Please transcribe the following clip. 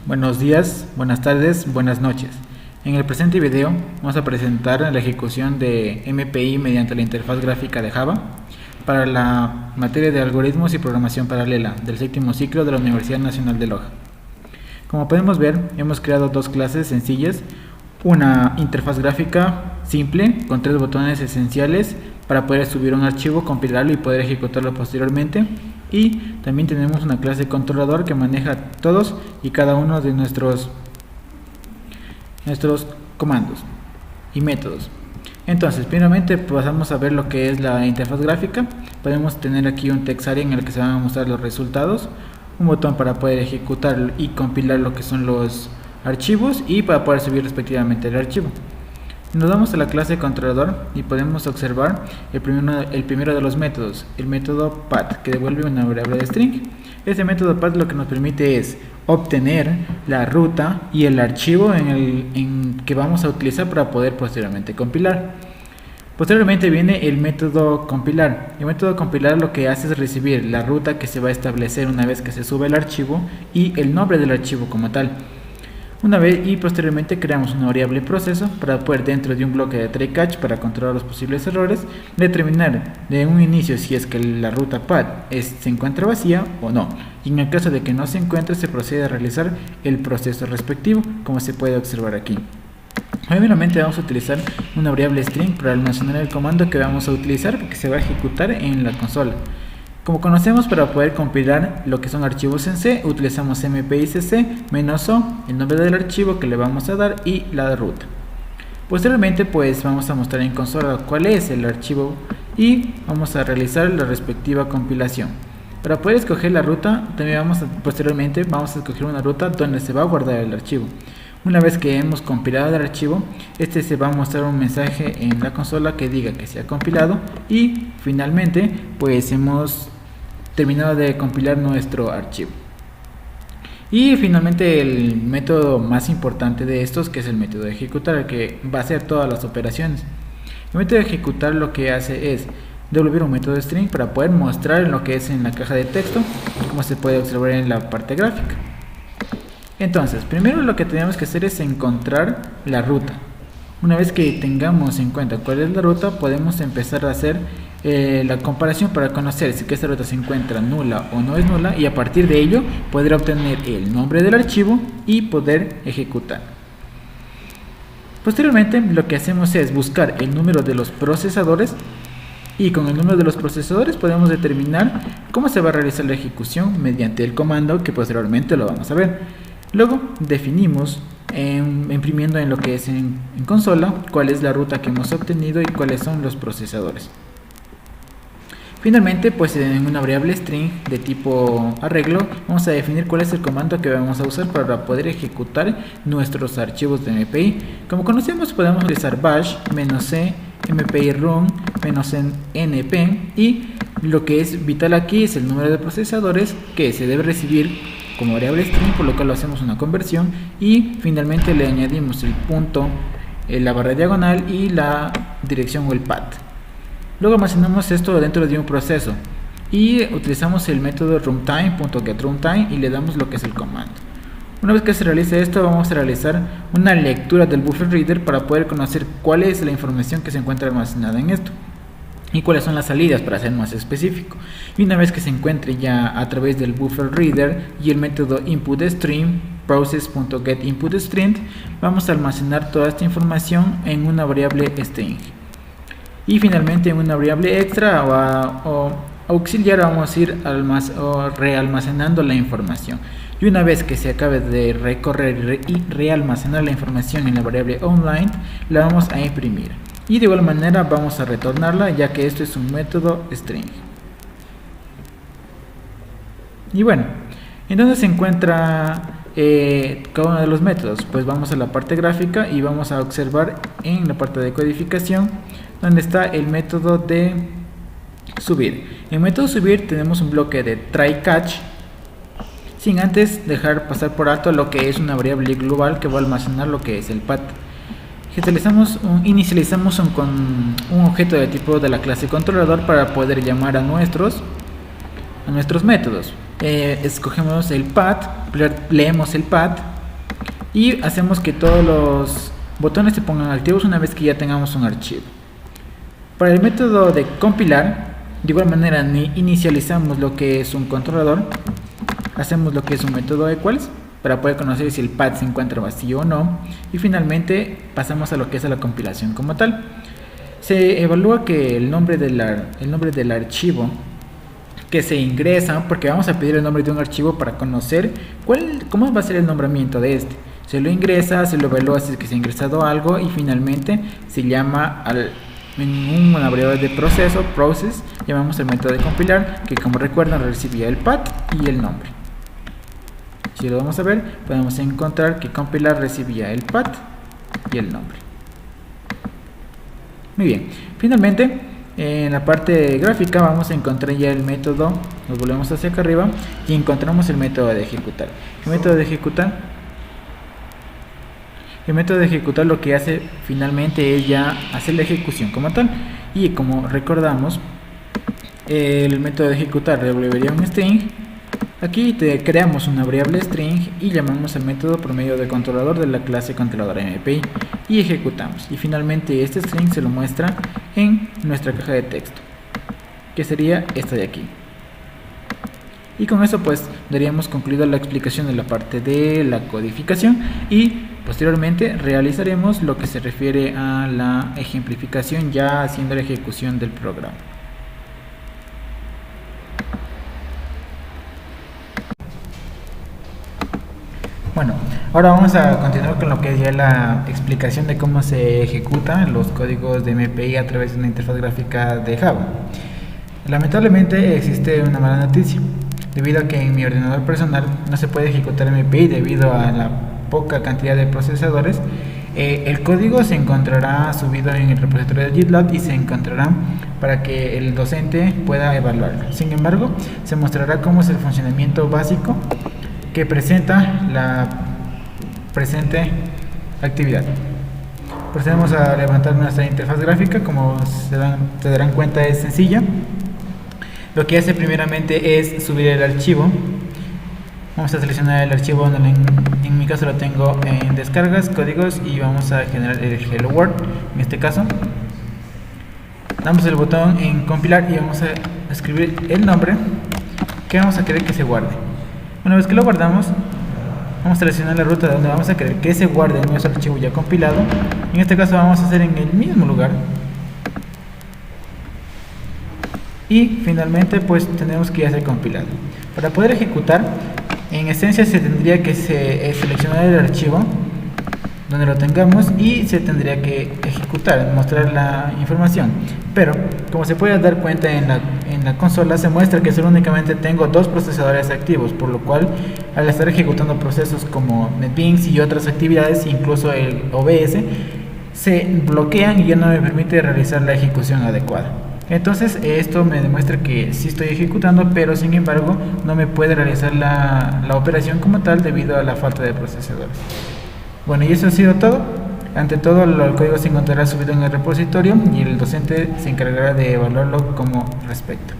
Buenos días, buenas tardes, buenas noches. En el presente video vamos a presentar la ejecución de MPI mediante la interfaz gráfica de Java para la materia de algoritmos y programación paralela del séptimo ciclo de la Universidad Nacional de Loja. Como podemos ver, hemos creado dos clases sencillas, una interfaz gráfica simple con 3 botones esenciales para poder subir un archivo, compilarlo y poder ejecutarlo posteriormente. Y también tenemos una clase controlador que maneja todos y cada uno de nuestros comandos y métodos. Entonces, primeramente pasamos a ver lo que es la interfaz gráfica. Podemos tener aquí un text area en el que se van a mostrar los resultados, un botón para poder ejecutar y compilar lo que son los archivos y para poder subir respectivamente el archivo. Nos vamos a la clase controlador y podemos observar el primero de los métodos, el método path, que devuelve una variable de string. Este método path lo que nos permite es obtener la ruta y el archivo que vamos a utilizar para poder posteriormente compilar. Posteriormente viene el método compilar. El método compilar lo que hace es recibir la ruta que se va a establecer una vez que se sube el archivo y el nombre del archivo como tal. Una vez y posteriormente creamos una variable proceso para poder, dentro de un bloque de try catch para controlar los posibles errores, determinar de un inicio si es que la ruta path se encuentra vacía o no, y en el caso de que no se encuentre se procede a realizar el proceso respectivo, como se puede observar aquí. Primeramente vamos a utilizar una variable string para almacenar el comando que vamos a utilizar, que se va a ejecutar en la consola. Como conocemos, para poder compilar lo que son archivos en C, utilizamos mpicc -o, el nombre del archivo que le vamos a dar y la ruta. Posteriormente pues vamos a mostrar en consola cuál es el archivo y vamos a realizar la respectiva compilación. Para poder escoger la ruta, también posteriormente vamos a escoger una ruta donde se va a guardar el archivo. Una vez que hemos compilado el archivo, se va a mostrar un mensaje en la consola que diga que se ha compilado y finalmente pues hemos terminado de compilar nuestro archivo. Y finalmente el método más importante de estos, que es el método de ejecutar, el que va a hacer todas las operaciones. El método de ejecutar lo que hace es devolver un método string para poder mostrar lo que es en la caja de texto, como se puede observar en la parte gráfica. Entonces, primero lo que tenemos que hacer es encontrar la ruta. Una vez que tengamos en cuenta cuál es la ruta, podemos empezar a hacer la comparación para conocer si esta ruta se encuentra nula o no es nula, y a partir de ello poder obtener el nombre del archivo y poder ejecutar. Posteriormente lo que hacemos es buscar el número de los procesadores, y con el número de los procesadores podemos determinar cómo se va a realizar la ejecución mediante el comando que posteriormente lo vamos a ver. Luego definimos imprimiendo en lo que es en consola cuál es la ruta que hemos obtenido y cuáles son los procesadores. Finalmente, pues en una variable string de tipo arreglo vamos a definir cuál es el comando que vamos a usar para poder ejecutar nuestros archivos de MPI. Como conocemos, podemos utilizar bash -c mpi run -np, y lo que es vital aquí es el número de procesadores que se debe recibir como variable string, por lo cual lo hacemos una conversión y finalmente le añadimos el punto, la barra diagonal y la dirección o el path. Luego almacenamos esto dentro de un proceso y utilizamos el método runtime.getRuntime y le damos lo que es el comando. Una vez que se realice esto, vamos a realizar una lectura del buffer reader para poder conocer cuál es la información que se encuentra almacenada en esto y cuáles son las salidas, para ser más específico. Y una vez que se encuentre ya a través del buffer reader y el método inputString process.getInputString, vamos a almacenar toda esta información en una variable string. Y finalmente en una variable extra o auxiliar vamos a ir realmacenando la información. Y una vez que se acabe de recorrer y realmacenar la información en la variable online, la vamos a imprimir. Y de igual manera vamos a retornarla, ya que esto es un método string. Y bueno, ¿en dónde se encuentra cada uno de los métodos? Pues vamos a la parte gráfica y vamos a observar en la parte de codificación donde está el método de subir. En el método subir tenemos un bloque de try catch, sin antes dejar pasar por alto lo que es una variable global que va a almacenar lo que es el path. Inicializamos con un objeto de tipo de la clase controlador para poder llamar a nuestros métodos. Escogemos el path, leemos el path y hacemos que todos los botones se pongan activos una vez que ya tengamos un archivo. Para el método de compilar, de igual manera inicializamos lo que es un controlador, hacemos lo que es un método equals para poder conocer si el pad se encuentra vacío o no, y finalmente pasamos a lo que es la compilación como tal. Se evalúa que el nombre del archivo que se ingresa, porque vamos a pedir el nombre de un archivo para conocer cómo va a ser el nombramiento de este. Se lo ingresa, se lo evalúa si es que se ha ingresado algo, y finalmente se llama en un abreviador de proceso, process, llamamos el método de compilar, que como recuerdan recibía el path y el nombre. Si lo vamos a ver, podemos encontrar que compilar recibía el path y el nombre. Muy bien, finalmente en la parte gráfica vamos a encontrar ya el método, nos volvemos hacia acá arriba y encontramos el método de ejecutar. El método de ejecutar lo que hace finalmente es ya hacer la ejecución como tal, y como recordamos, el método de ejecutar devolvería un string. Aquí creamos una variable string y llamamos al método por medio del controlador de la clase controladora MPI y ejecutamos, y finalmente este string se lo muestra en nuestra caja de texto, que sería esta de aquí. Y con eso pues daríamos concluida la explicación de la parte de la codificación, y posteriormente realizaremos lo que se refiere a la ejemplificación, ya haciendo la ejecución del programa. Bueno, ahora vamos a continuar con lo que es ya la explicación de cómo se ejecutan los códigos de MPI a través de una interfaz gráfica de Java. Lamentablemente existe una mala noticia, debido a que en mi ordenador personal no se puede ejecutar MPI debido a la poca cantidad de procesadores. El código se encontrará subido en el repositorio de GitLab y se encontrará para que el docente pueda evaluarlo. Sin embargo, se mostrará cómo es el funcionamiento básico que presenta la presente actividad. Procedemos a levantar nuestra interfaz gráfica. Como se darán cuenta, es sencilla. Lo que hace primeramente es subir el archivo. Vamos a seleccionar el archivo, en mi caso lo tengo en descargas, códigos, y vamos a generar el Hello World. En este caso damos el botón en compilar y vamos a escribir el nombre que vamos a querer que se guarde. Una vez que lo guardamos, vamos a seleccionar la ruta donde vamos a querer que se guarde nuestro archivo ya compilado. En este caso vamos a hacer en el mismo lugar. Y finalmente pues tenemos que ya ser compilado. Para poder ejecutar, en esencia se tendría que seleccionar el archivo donde lo tengamos y se tendría que ejecutar, mostrar la información. Pero como se puede dar cuenta en la consola, se muestra que solo únicamente tengo dos procesadores activos, por lo cual al estar ejecutando procesos como NetBeans y otras actividades, incluso el OBS, se bloquean y ya no me permite realizar la ejecución adecuada. Entonces esto me demuestra que sí estoy ejecutando, pero sin embargo no me puede realizar la operación como tal debido a la falta de procesadores. Bueno, y eso ha sido todo. Ante todo, el código se encontrará subido en el repositorio y el docente se encargará de evaluarlo como respecto.